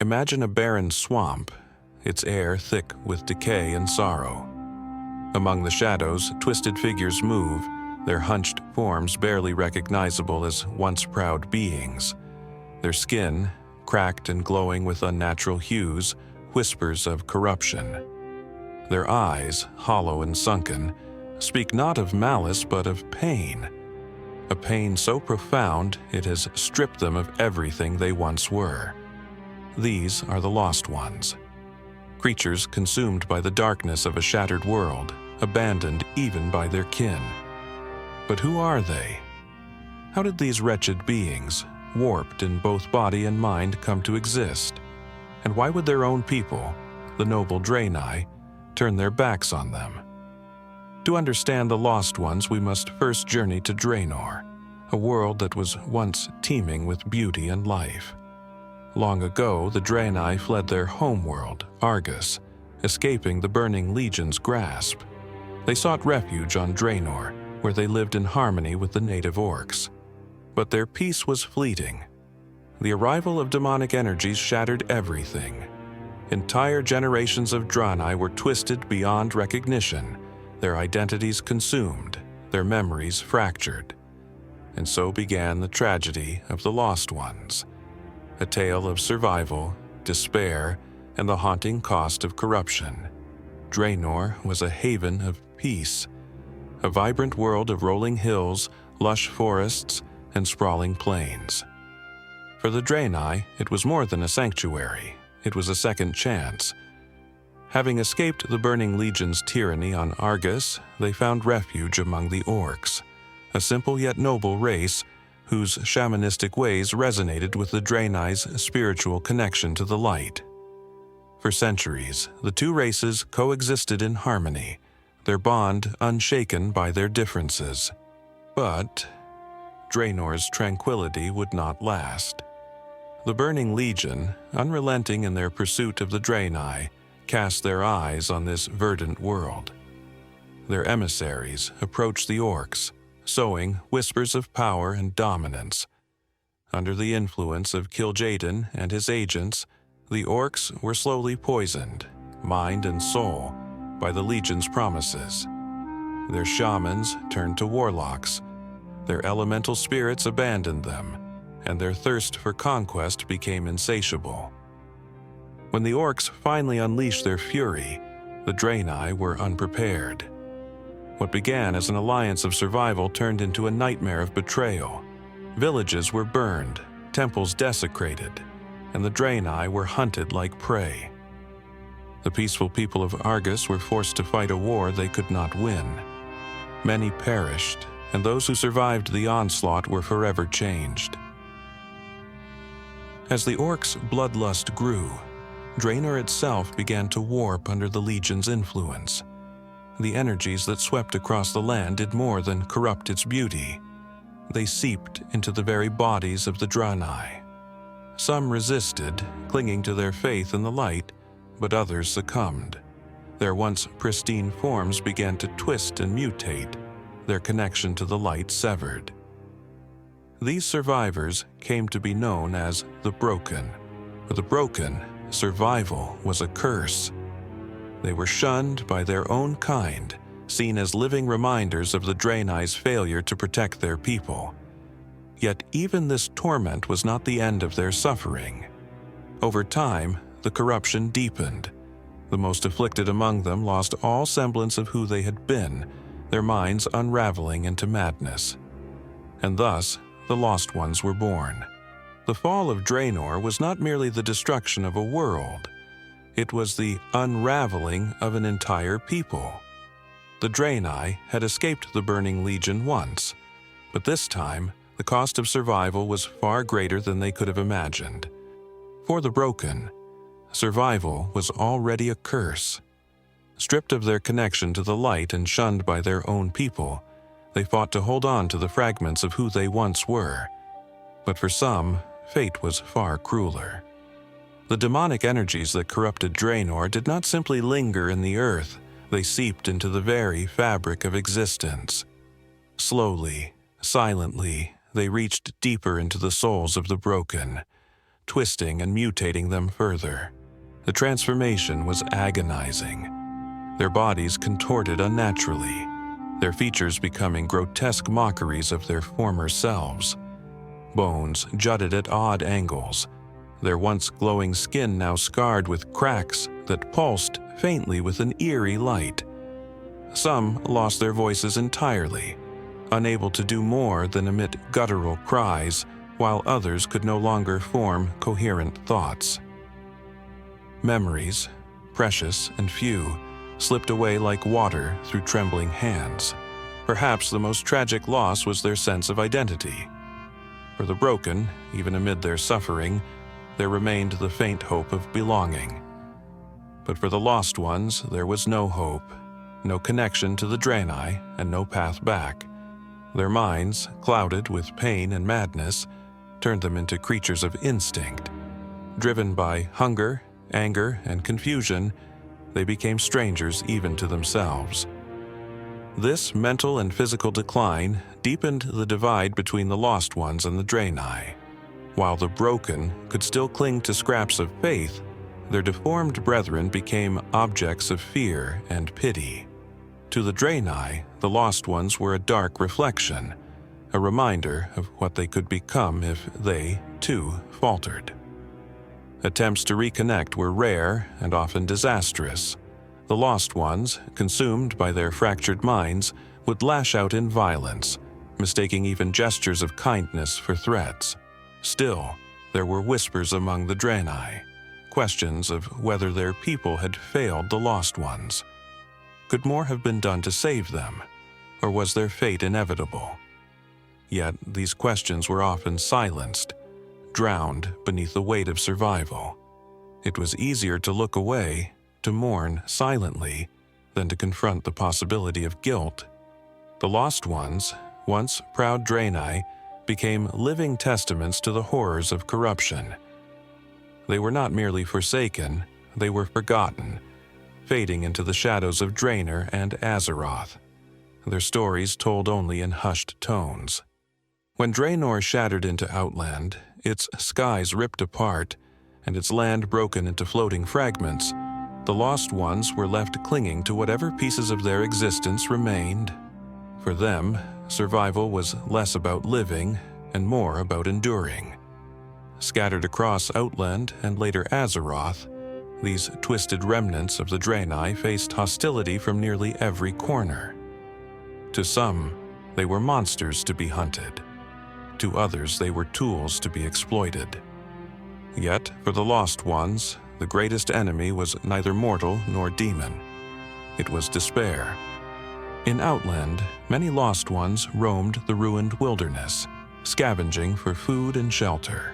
Imagine a barren swamp, its air thick with decay and sorrow. Among the shadows, twisted figures move, their hunched forms barely recognizable as once proud beings. Their skin, cracked and glowing with unnatural hues, whispers of corruption. Their eyes, hollow and sunken, speak not of malice but of pain. A pain so profound it has stripped them of everything they once were. These are the Lost Ones. Creatures consumed by the darkness of a shattered world, abandoned even by their kin. But who are they? How did these wretched beings, warped in both body and mind, come to exist? And why would their own people, the noble Draenei, turn their backs on them? To understand the Lost Ones, we must first journey to Draenor, a world that was once teeming with beauty and life. Long ago, the Draenei fled their homeworld, Argus, escaping the Burning Legion's grasp. They sought refuge on Draenor, where they lived in harmony with the native orcs. But their peace was fleeting. The arrival of demonic energies shattered everything. Entire generations of Draenei were twisted beyond recognition, their identities consumed, their memories fractured. And so began the tragedy of the Lost Ones, a tale of survival, despair, and the haunting cost of corruption. Draenor was a haven of peace, a vibrant world of rolling hills, lush forests, and sprawling plains. For the Draenei, it was more than a sanctuary. It was a second chance. Having escaped the Burning Legion's tyranny on Argus, they found refuge among the orcs, a simple yet noble race whose shamanistic ways resonated with the Draenei's spiritual connection to the light. For centuries, the two races coexisted in harmony, their bond unshaken by their differences. But Draenor's tranquility would not last. The Burning Legion, unrelenting in their pursuit of the Draenei, cast their eyes on this verdant world. Their emissaries approached the orcs, sowing whispers of power and dominance. Under the influence of Kil'jaeden and his agents, the orcs were slowly poisoned, mind and soul, by the Legion's promises. Their shamans turned to warlocks, their elemental spirits abandoned them, and their thirst for conquest became insatiable. When the orcs finally unleashed their fury, the Draenei were unprepared. What began as an alliance of survival turned into a nightmare of betrayal. Villages were burned, temples desecrated, and the Draenei were hunted like prey. The peaceful people of Argus were forced to fight a war they could not win. Many perished, and those who survived the onslaught were forever changed. As the orcs' bloodlust grew, Draenor itself began to warp under the Legion's influence. The energies that swept across the land did more than corrupt its beauty. They seeped into the very bodies of the Draenei. Some resisted, clinging to their faith in the light, but others succumbed. Their once pristine forms began to twist and mutate, their connection to the light severed. These survivors came to be known as the Broken. For the Broken, survival was a curse. They were shunned by their own kind, seen as living reminders of the Draenei's failure to protect their people. Yet even this torment was not the end of their suffering. Over time, the corruption deepened. The most afflicted among them lost all semblance of who they had been, their minds unraveling into madness. And thus, the Lost Ones were born. The fall of Draenor was not merely the destruction of a world. It was the unraveling of an entire people. The Draenei had escaped the Burning Legion once, but this time, the cost of survival was far greater than they could have imagined. For the Broken, survival was already a curse. Stripped of their connection to the light and shunned by their own people, they fought to hold on to the fragments of who they once were. But for some, fate was far crueler. The demonic energies that corrupted Draenor did not simply linger in the earth, they seeped into the very fabric of existence. Slowly, silently, they reached deeper into the souls of the Broken, twisting and mutating them further. The transformation was agonizing. Their bodies contorted unnaturally, their features becoming grotesque mockeries of their former selves. Bones jutted at odd angles, their once glowing skin now scarred with cracks that pulsed faintly with an eerie light. Some lost their voices entirely, unable to do more than emit guttural cries, while others could no longer form coherent thoughts. Memories, precious and few, slipped away like water through trembling hands. Perhaps the most tragic loss was their sense of identity. For the broken, even amid their suffering, there remained the faint hope of belonging. But for the lost ones, there was no hope, no connection to the Draenei, and no path back. Their minds, clouded with pain and madness, turned them into creatures of instinct. Driven by hunger, anger, and confusion, they became strangers even to themselves. This mental and physical decline deepened the divide between the lost ones and the Draenei. While the broken could still cling to scraps of faith, their deformed brethren became objects of fear and pity. To the Draenei, the lost ones were a dark reflection, a reminder of what they could become if they, too, faltered. Attempts to reconnect were rare and often disastrous. The lost ones, consumed by their fractured minds, would lash out in violence, mistaking even gestures of kindness for threats. Still, there were whispers among the Draenei, questions of whether their people had failed the lost ones. Could more have been done to save them, or was their fate inevitable? Yet these questions were often silenced, drowned beneath the weight of survival. It was easier to look away, to mourn silently, than to confront the possibility of guilt. The lost ones, once proud Draenei, became living testaments to the horrors of corruption. They were not merely forsaken, they were forgotten, fading into the shadows of Draenor and Azeroth, their stories told only in hushed tones. When Draenor shattered into Outland, its skies ripped apart, and its land broken into floating fragments, the lost ones were left clinging to whatever pieces of their existence remained. For them, survival was less about living and more about enduring. Scattered across Outland and later Azeroth, these twisted remnants of the Draenei faced hostility from nearly every corner. To some, they were monsters to be hunted. To others, they were tools to be exploited. Yet, for the lost ones, the greatest enemy was neither mortal nor demon. It was despair. In Outland, many lost ones roamed the ruined wilderness, scavenging for food and shelter.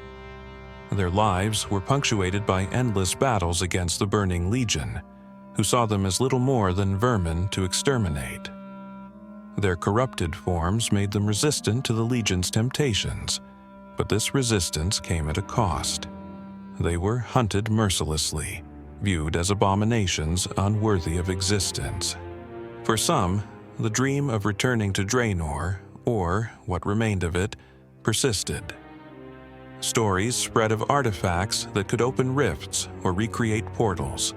Their lives were punctuated by endless battles against the Burning Legion, who saw them as little more than vermin to exterminate. Their corrupted forms made them resistant to the Legion's temptations, but this resistance came at a cost. They were hunted mercilessly, viewed as abominations unworthy of existence. For some, the dream of returning to Draenor, or what remained of it, persisted. Stories spread of artifacts that could open rifts or recreate portals.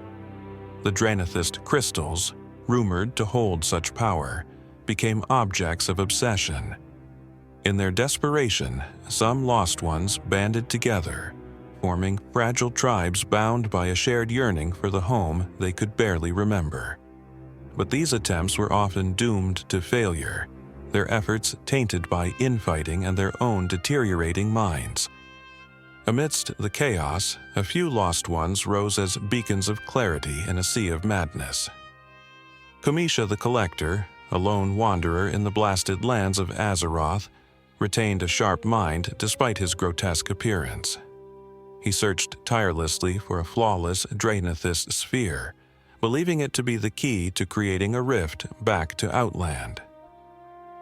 The Draenethist crystals, rumored to hold such power, became objects of obsession. In their desperation, some lost ones banded together, forming fragile tribes bound by a shared yearning for the home they could barely remember. But these attempts were often doomed to failure, their efforts tainted by infighting and their own deteriorating minds. Amidst the chaos, a few lost ones rose as beacons of clarity in a sea of madness. Kamisha the Collector, a lone wanderer in the blasted lands of Azeroth, retained a sharp mind despite his grotesque appearance. He searched tirelessly for a flawless Draenethist sphere, believing it to be the key to creating a rift back to Outland.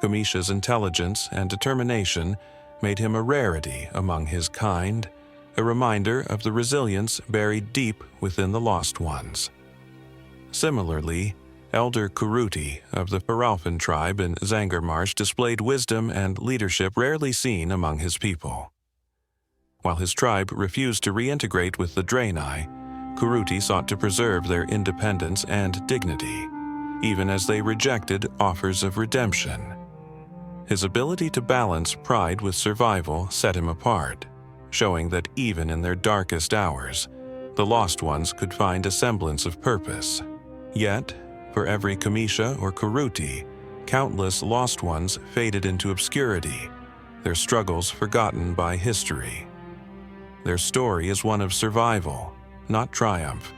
Kamisha's intelligence and determination made him a rarity among his kind, a reminder of the resilience buried deep within the Lost Ones. Similarly, Elder Kuruti of the Feralfin tribe in Zangarmarsh displayed wisdom and leadership rarely seen among his people. While his tribe refused to reintegrate with the Draenei, Kuruti sought to preserve their independence and dignity, even as they rejected offers of redemption. His ability to balance pride with survival set him apart, showing that even in their darkest hours, the Lost Ones could find a semblance of purpose. Yet, for every Kamisha or Kuruti, countless Lost Ones faded into obscurity, their struggles forgotten by history. Their story is one of survival, not triumph,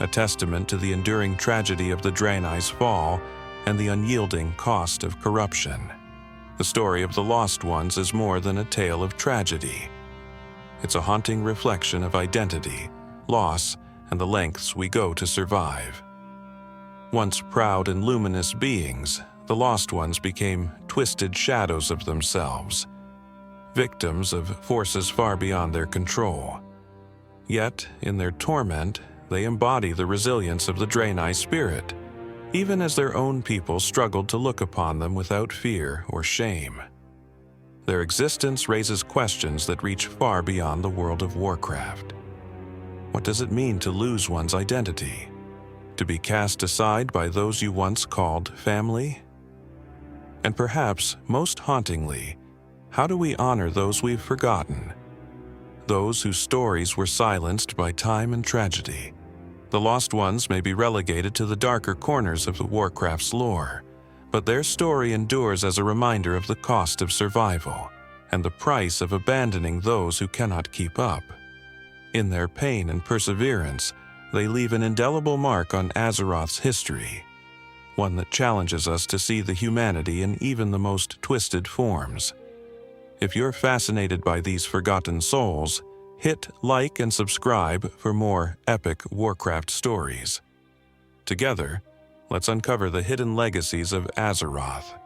a testament to the enduring tragedy of the Draenei's fall and the unyielding cost of corruption. The story of the Lost Ones is more than a tale of tragedy. It's a haunting reflection of identity, loss, and the lengths we go to survive. Once proud and luminous beings, the Lost Ones became twisted shadows of themselves, victims of forces far beyond their control. Yet, in their torment, they embody the resilience of the Draenei spirit, even as their own people struggled to look upon them without fear or shame. Their existence raises questions that reach far beyond the world of Warcraft. What does it mean to lose one's identity? To be cast aside by those you once called family? And perhaps, most hauntingly, how do we honor those we've forgotten? Those whose stories were silenced by time and tragedy. The Lost Ones may be relegated to the darker corners of Warcraft's lore, but their story endures as a reminder of the cost of survival and the price of abandoning those who cannot keep up. In their pain and perseverance, they leave an indelible mark on Azeroth's history, one that challenges us to see the humanity in even the most twisted forms. If you're fascinated by these forgotten souls, hit like and subscribe for more epic Warcraft stories. Together, let's uncover the hidden legacies of Azeroth.